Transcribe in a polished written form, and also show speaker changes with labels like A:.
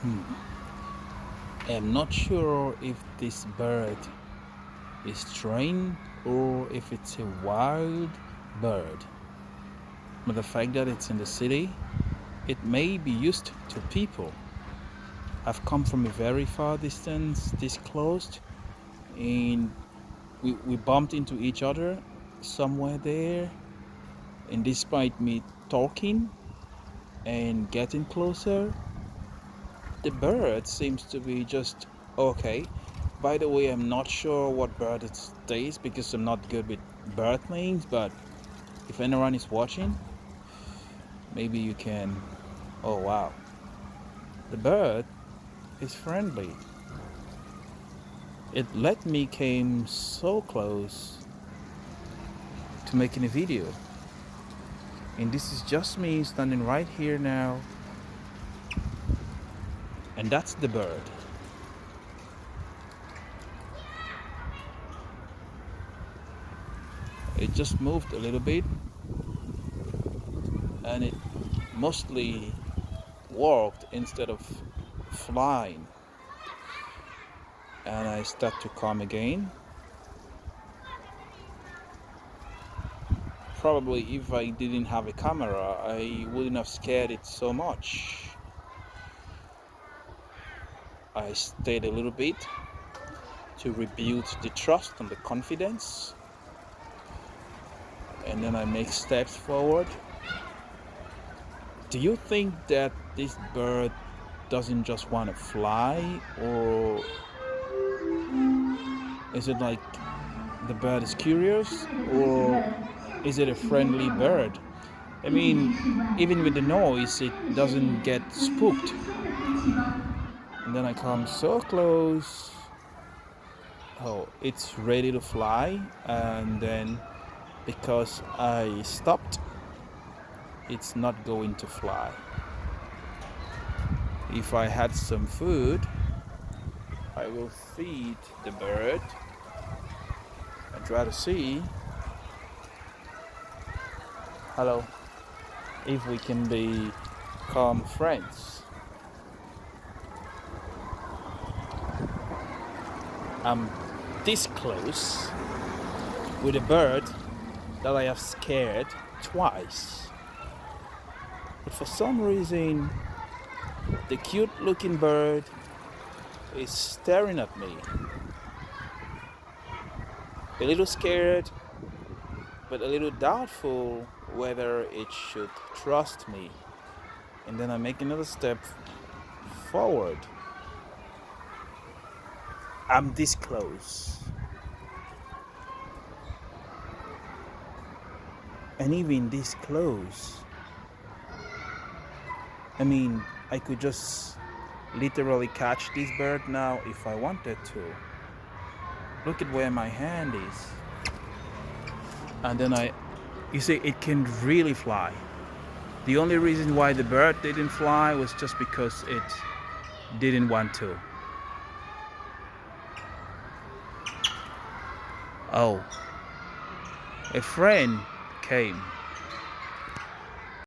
A: I'm not sure if this bird is trained or if it's a wild bird. But the fact that it's in the city, it may be used to people. I've come from a very far distance, this close, and we bumped into each other somewhere there. And despite me talking and getting closer, the bird seems to be just okay. By the way, I'm not sure what bird it is because I'm not good with bird names, but if anyone is watching, maybe you can. Oh wow, the bird is friendly. It let me came so close to making a video, and this is just me standing right here now, and that's the bird. It just moved a little bit, and it mostly walked instead of flying. And I start to come again. Probably if I didn't have a camera, I wouldn't have scared it so much. I stayed a little bit to rebuild the trust and the confidence, and then I make steps forward. Do you think that this bird doesn't just want to fly, or is it like the bird is curious, or is it a friendly bird? I mean, even with the noise, it doesn't get spooked. And then I come so close. Oh, it's ready to fly. And then because I stopped, it's not going to fly. If I had some food, I will feed the bird and try to see, hello, if we can become friends. I'm this close with a bird that I have scared twice. But for some reason, the cute looking bird is staring at me. A little scared, but a little doubtful whether it should trust me. And then I make another step forward. I'm this close. And even this close, I mean, I could just literally catch this bird now if I wanted to. Look at where my hand is. And then you see, it can really fly. The only reason why the bird didn't fly was just because it didn't want to. Oh, a friend came.